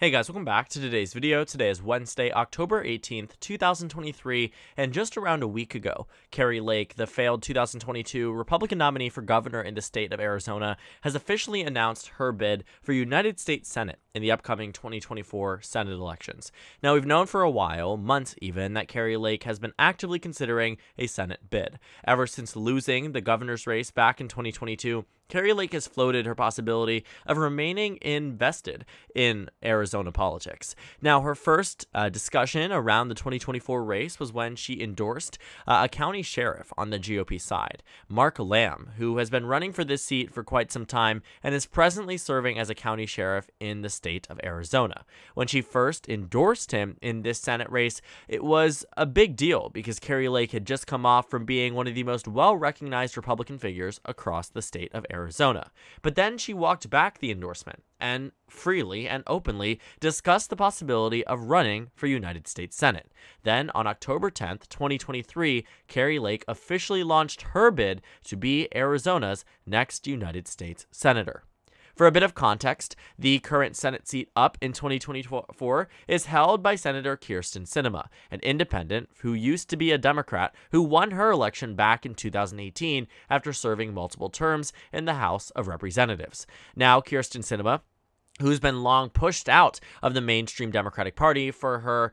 Hey guys, welcome back to today's video. Today is Wednesday, October 18th, 2023, and just around a week ago, Kari Lake, the failed 2022 Republican nominee for governor in the state of Arizona, has officially announced her bid for United States Senate in the upcoming 2024 Senate elections. Now, we've known for a while, months even, that Kari Lake has been actively considering a Senate bid. Ever since losing the governor's race back in 2022, Kari Lake has floated her possibility of remaining invested in Arizona politics. Now, her first discussion around the 2024 race was when she endorsed a county sheriff on the GOP side, Mark Lamb, who has been running for this seat for quite some time and is presently serving as a county sheriff in the state of Arizona. When she first endorsed him in this Senate race, it was a big deal because Kari Lake had just come off from being one of the most well-recognized Republican figures across the state of Arizona. But then she walked back the endorsement and freely and openly discussed the possibility of running for United States Senate. Then, on October 10th, 2023, Kari Lake officially launched her bid to be Arizona's next United States Senator. For a bit of context, the current Senate seat up in 2024 is held by Senator Kyrsten Sinema, an independent who used to be a Democrat who won her election back in 2018 after serving multiple terms in the House of Representatives. Now, Kyrsten Sinema, who's been long pushed out of the mainstream Democratic Party for her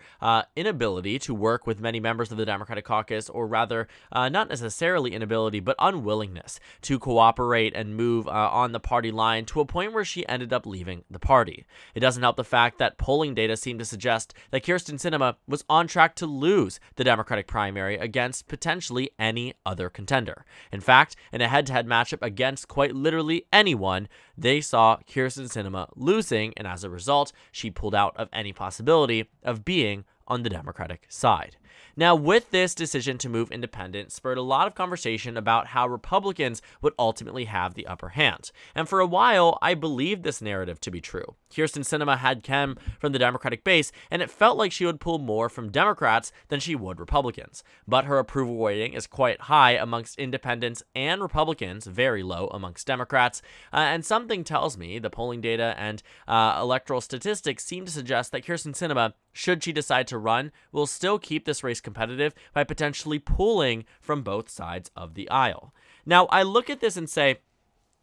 inability to work with many members of the Democratic caucus, or rather, not necessarily inability, but unwillingness to cooperate and move on the party line to a point where she ended up leaving the party. It doesn't help the fact that polling data seem to suggest that Kyrsten Sinema was on track to lose the Democratic primary against potentially any other contender. In fact, in a head-to-head matchup against quite literally anyone, they saw Kyrsten Sinema losing, and as a result, she pulled out of any possibility of being on the Democratic side. Now, with this decision to move independent spurred a lot of conversation about how Republicans would ultimately have the upper hand. And for a while, I believed this narrative to be true. Kyrsten Sinema had come from the Democratic base, and it felt like she would pull more from Democrats than she would Republicans. But her approval rating is quite high amongst independents and Republicans, very low amongst Democrats. And something tells me the polling data and electoral statistics seem to suggest that Kyrsten Sinema, should she decide to run, will still keep this race competitive by potentially pulling from both sides of the aisle. Now, I look at this and say,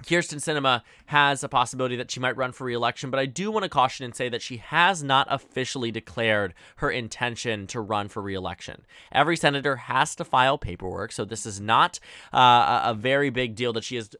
Kyrsten Sinema has a possibility that she might run for re-election, but I do want to caution and say that she has not officially declared her intention to run for re-election. Every senator has to file paperwork, so this is not a very big deal that she has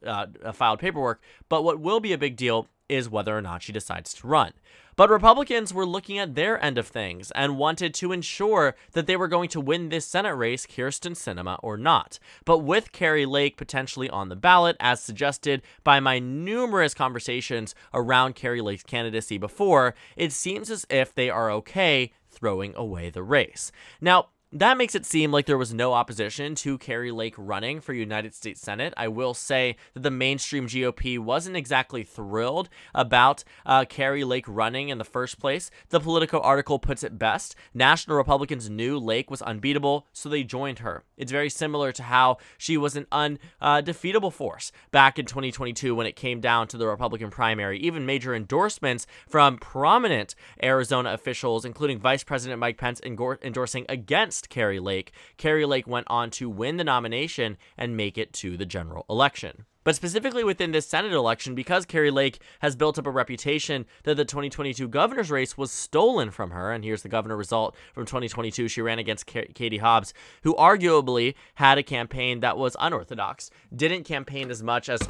filed paperwork, but what will be a big deal is whether or not she decides to run. But Republicans were looking at their end of things and wanted to ensure that they were going to win this Senate race, Kyrsten Sinema or not. But with Kari Lake potentially on the ballot, as suggested by my numerous conversations around Kari Lake's candidacy before, it seems as if they are okay throwing away the race. Now, that makes it seem like there was no opposition to Kari Lake running for United States Senate. I will say that the mainstream GOP wasn't exactly thrilled about Kari Lake running in the first place. The Politico article puts it best. National Republicans knew Lake was unbeatable, so they joined her. It's very similar to how she was an undefeatable force back in 2022 when it came down to the Republican primary. Even major endorsements from prominent Arizona officials, including Vice President Mike Pence, endorsing against Kari Lake. Kari Lake went on to win the nomination and make it to the general election. But specifically within this Senate election, because Kari Lake has built up a reputation that the 2022 governor's race was stolen from her, and here's the governor result from 2022, she ran against Katie Hobbs, who arguably had a campaign that was unorthodox, didn't campaign as much as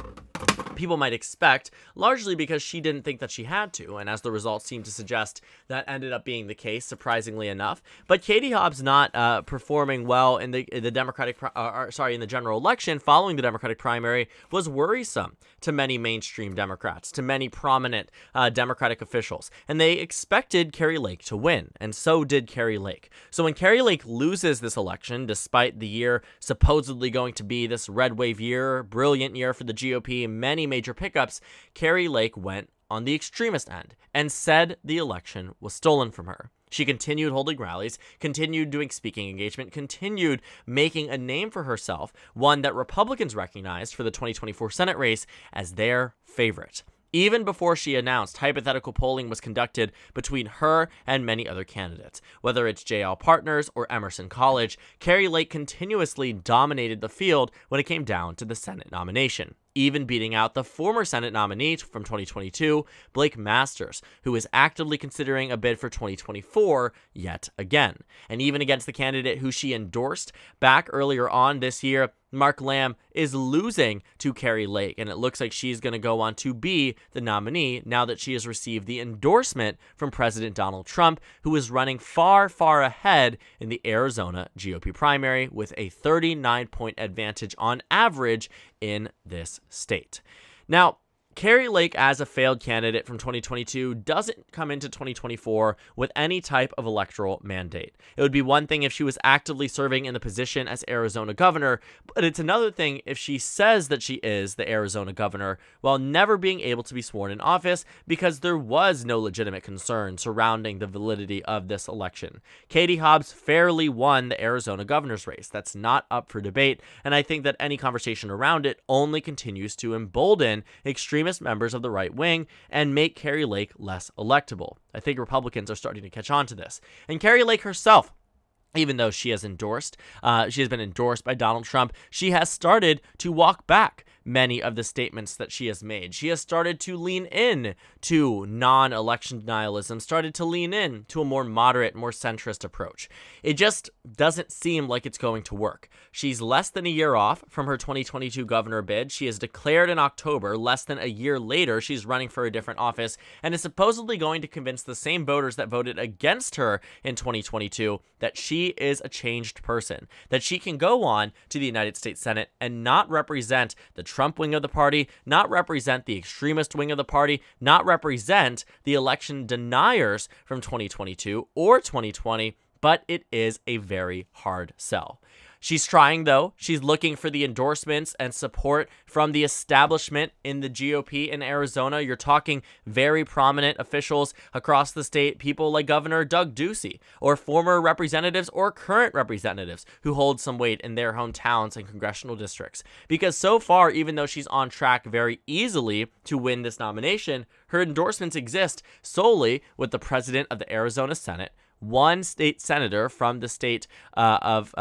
people might expect, largely because she didn't think that she had to, and as the results seem to suggest, that ended up being the case, surprisingly enough. But Katie Hobbs not performing well in the in the general election following the Democratic primary was worrisome to many mainstream Democrats, to many prominent Democratic officials, and they expected Kari Lake to win, and so did Kari Lake. So when Kari Lake loses this election, despite the year supposedly going to be this red wave year, brilliant year for the GOP, many major pickups, Kari Lake went on the extremist end and said the election was stolen from her. She continued holding rallies, continued doing speaking engagement, continued making a name for herself, one that Republicans recognized for the 2024 Senate race as their favorite. Even before she announced, hypothetical polling was conducted between her and many other candidates. Whether it's JL Partners or Emerson College, Kari Lake continuously dominated the field when it came down to the Senate nomination, even beating out the former Senate nominee from 2022, Blake Masters, who is actively considering a bid for 2024 yet again. And even against the candidate who she endorsed back earlier on this year, Mark Lamb is losing to Kari Lake, and it looks like she's going to go on to be the nominee now that she has received the endorsement from President Donald Trump, who is running far, far ahead in the Arizona GOP primary with a 39-point advantage on average in this state. Now, Kari Lake, as a failed candidate from 2022, doesn't come into 2024 with any type of electoral mandate. It would be one thing if she was actively serving in the position as Arizona governor, but it's another thing if she says that she is the Arizona governor while never being able to be sworn in office because there was no legitimate concern surrounding the validity of this election. Katie Hobbs fairly won the Arizona governor's race. That's not up for debate, and I think that any conversation around it only continues to embolden extremist members of the right wing and make Kari Lake less electable. I think Republicans are starting to catch on to this. And Kari Lake herself, even though she has been endorsed by Donald Trump, she has started to walk back many of the statements that she has made. She has started to lean in to non-election denialism, started to lean in to a more moderate, more centrist approach. It just doesn't seem like it's going to work. She's less than a year off from her 2022 governor bid. She is declared in October. Less than a year later, she's running for a different office and is supposedly going to convince the same voters that voted against her in 2022 that she is a changed person, that she can go on to the United States Senate and not represent the Trump wing of the party, not represent the extremist wing of the party, not represent the election deniers from 2022 or 2020, but it is a very hard sell. She's trying, though. She's looking for the endorsements and support from the establishment in the GOP in Arizona. You're talking very prominent officials across the state, people like Governor Doug Ducey, or former representatives or current representatives who hold some weight in their hometowns and congressional districts. Because so far, even though she's on track very easily to win this nomination, her endorsements exist solely with the president of the Arizona Senate, one state senator from the state of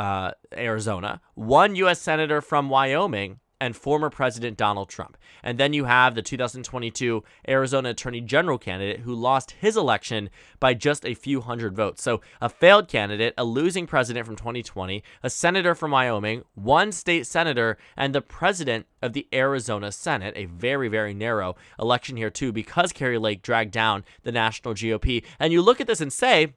Arizona, one U.S. senator from Wyoming, and former President Donald Trump. And then you have the 2022 Arizona Attorney General candidate who lost his election by just a few hundred votes. So a failed candidate, a losing president from 2020, a senator from Wyoming, one state senator, and the president of the Arizona Senate, a very, very narrow election here too, because Kari Lake dragged down the national GOP. And you look at this and say,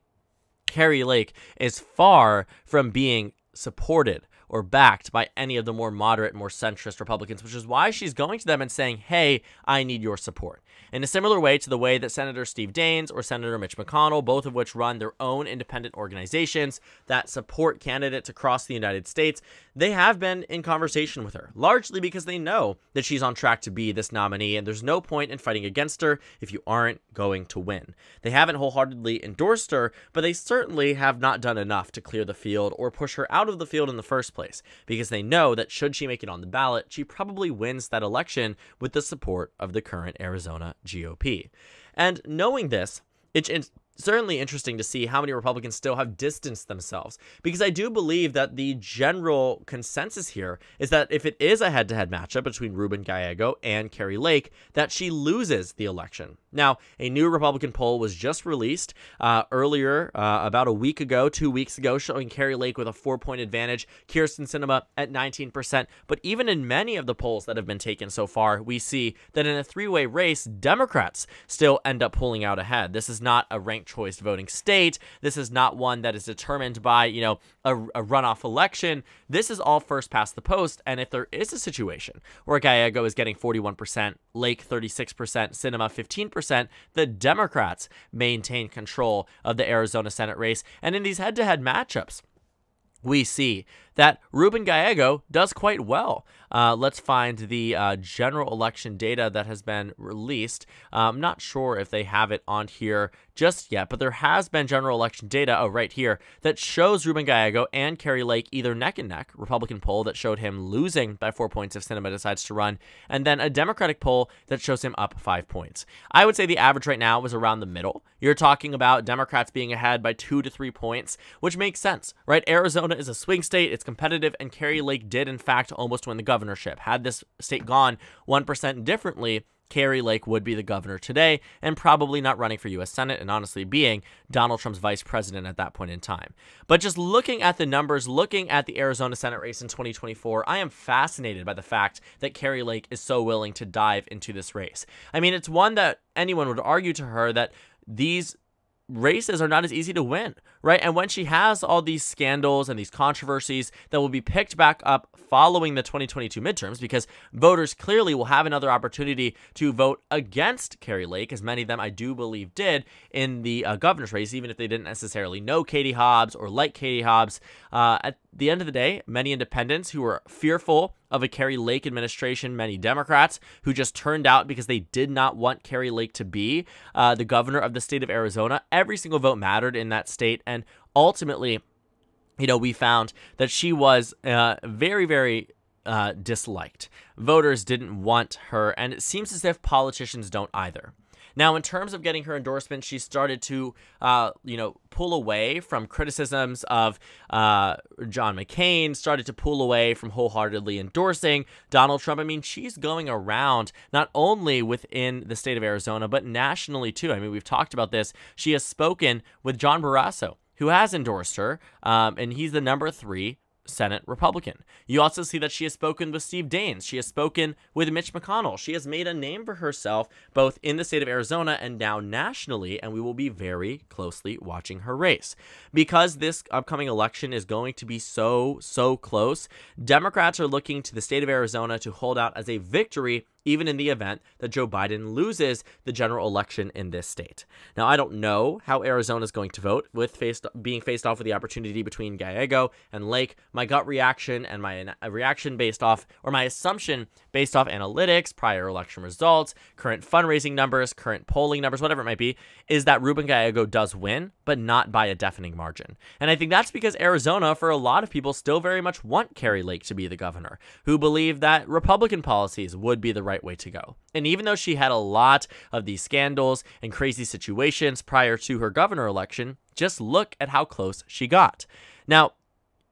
Kari Lake is far from being supported or backed by any of the more moderate, more centrist Republicans, which is why she's going to them and saying, hey, I need your support. In a similar way to the way that Senator Steve Daines or Senator Mitch McConnell, both of which run their own independent organizations that support candidates across the United States, they have been in conversation with her, largely because they know that she's on track to be this nominee, and there's no point in fighting against her if you aren't going to win. They haven't wholeheartedly endorsed her, but they certainly have not done enough to clear the field or push her out of the field in the first place, because they know that should she make it on the ballot, she probably wins that election with the support of the current Arizona GOP. And knowing this, it's certainly interesting to see how many Republicans still have distanced themselves, because I do believe that the general consensus here is that if it is a head-to-head matchup between Ruben Gallego and Kari Lake, that she loses the election. Now, a new Republican poll was just released earlier, about a week ago, 2 weeks ago, showing Kari Lake with a 4-point advantage, Kyrsten Sinema at 19%. But even in many of the polls that have been taken so far, we see that in a three-way race, Democrats still end up pulling out ahead. This is not a ranked choice voting state. This is not one that is determined by, a runoff election. This is all first past the post. And if there is a situation where Gallego is getting 41%, Lake 36%, Sinema 15%, the Democrats maintain control of the Arizona Senate race. And in these head-to-head matchups, we see that Ruben Gallego does quite well. Let's find the general election data that has been released. I'm not sure if they have it on here just yet, but there has been general election data, right here, that shows Ruben Gallego and Kari Lake either neck and neck, Republican poll that showed him losing by 4 points if Sinema decides to run, and then a Democratic poll that shows him up 5 points. I would say the average right now is around the middle. You're talking about Democrats being ahead by 2 to 3 points, which makes sense, right? Arizona is a swing state, it's competitive, and Kari Lake did in fact almost win the governorship. Had this state gone 1% differently, Kari Lake would be the governor today and probably not running for U.S. Senate and honestly being Donald Trump's vice president at that point in time. But just looking at the numbers, looking at the Arizona Senate race in 2024, I am fascinated by the fact that Kari Lake is so willing to dive into this race. I mean, it's one that anyone would argue to her that these races are not as easy to win, right? And when she has all these scandals and these controversies that will be picked back up following the 2022 midterms, because voters clearly will have another opportunity to vote against Kari Lake, as many of them I do believe did in the governor's race, even if they didn't necessarily know Katie Hobbs or like Katie Hobbs. At the end of the day, many independents who were fearful of a Kari Lake administration, many Democrats who just turned out because they did not want Kari Lake to be the governor of the state of Arizona. Every single vote mattered in that state, and ultimately, we found that she was very, very disliked. Voters didn't want her, and it seems as if politicians don't either. Now, in terms of getting her endorsement, she started to, pull away from criticisms of John McCain, started to pull away from wholeheartedly endorsing Donald Trump. I mean, she's going around not only within the state of Arizona, but nationally, too. I mean, we've talked about this. She has spoken with John Barrasso, who has endorsed her, and he's the number 3 Senate Republican. You also see that she has spoken with Steve Daines. She has spoken with Mitch McConnell. She has made a name for herself both in the state of Arizona and now nationally, and we will be very closely watching her race. Because this upcoming election is going to be so close, Democrats are looking to the state of Arizona to hold out as a victory even in the event that Joe Biden loses the general election in this state. Now, I don't know how Arizona is going to vote with being faced off with the opportunity between Gallego and Lake. My gut reaction and my reaction based off, or my assumption based off analytics, prior election results, current fundraising numbers, current polling numbers, whatever it might be, is that Ruben Gallego does win, but not by a deafening margin. And I think that's because Arizona, for a lot of people, still very much want Kari Lake to be the governor, who believe that Republican policies would be the right way to go. And even though she had a lot of these scandals and crazy situations prior to her governor election, just look at how close she got. Now,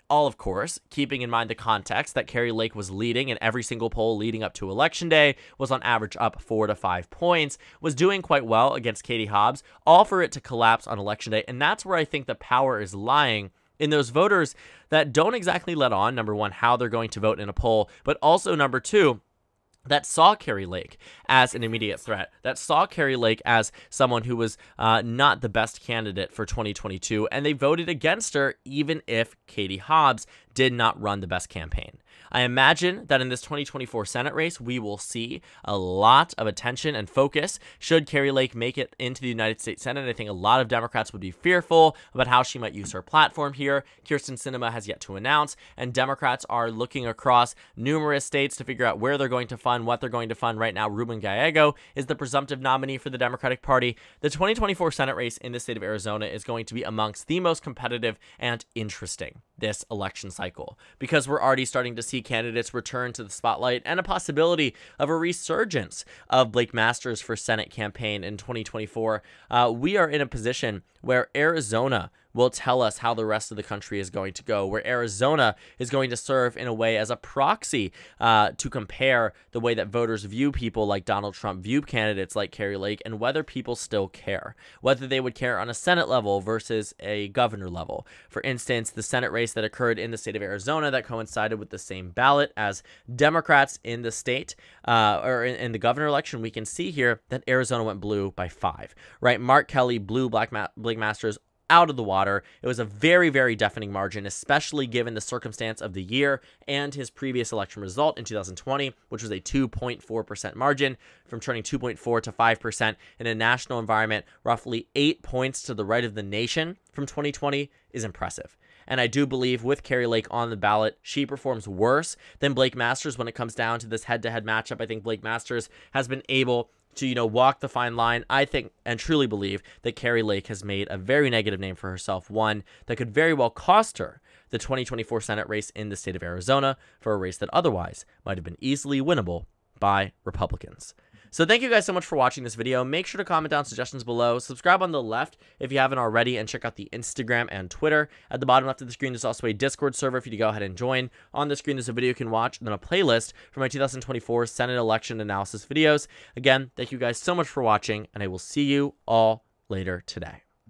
all, of course, keeping in mind the context that Kari Lake was leading in every single poll leading up to Election Day, was on average up 4 to 5 points, was doing quite well against Katie Hobbs, all for it to collapse on Election Day. And that's where I think the power is lying in those voters that don't exactly let on, number one, how they're going to vote in a poll, but also, number two, that saw Kari Lake as an immediate threat, that saw Kari Lake as someone who was not the best candidate for 2022, and they voted against her even if Katie Hobbs did not run the best campaign. I imagine that in this 2024 Senate race, we will see a lot of attention and focus should Kari Lake make it into the United States Senate. I think a lot of Democrats would be fearful about how she might use her platform here. Kyrsten Sinema has yet to announce, and Democrats are looking across numerous states to figure out where they're going to fund, what they're going to fund. Right now, Ruben Gallego is the presumptive nominee for the Democratic Party. The 2024 Senate race in the state of Arizona is going to be amongst the most competitive and interesting this election cycle, because we're already starting to see candidates return to the spotlight and a possibility of a resurgence of Blake Masters for Senate campaign in 2024. We are in a position where Arizona will tell us how the rest of the country is going to go, where Arizona is going to serve in a way as a proxy to compare the way that voters view people like Donald Trump, view candidates like Kari Lake, and whether people still care, whether they would care on a Senate level versus a governor level. For instance, the Senate race that occurred in the state of Arizona that coincided with the same ballot as Democrats in the state, or in the governor election, we can see here that Arizona went blue by 5, right? Mark Kelly blew Blake Masters out of the water. It was a very, very deafening margin, especially given the circumstance of the year and his previous election result in 2020, which was a 2.4% margin. From turning 2.4 to 5% in a national environment, roughly 8 points to the right of the nation from 2020 is impressive. And I do believe with Kari Lake on the ballot, she performs worse than Blake Masters when it comes down to this head-to-head matchup. I think Blake Masters has been able to, walk the fine line. I think and truly believe that Kari Lake has made a very negative name for herself, one that could very well cost her the 2024 Senate race in the state of Arizona, for a race that otherwise might have been easily winnable by Republicans. So thank you guys so much for watching this video. Make sure to comment down suggestions below. Subscribe on the left if you haven't already, and check out the Instagram and Twitter. At the bottom left of the screen, there's also a Discord server for you to go ahead and join. On the screen, there's a video you can watch, and then a playlist for my 2024 Senate election analysis videos. Again, thank you guys so much for watching, and I will see you all later today.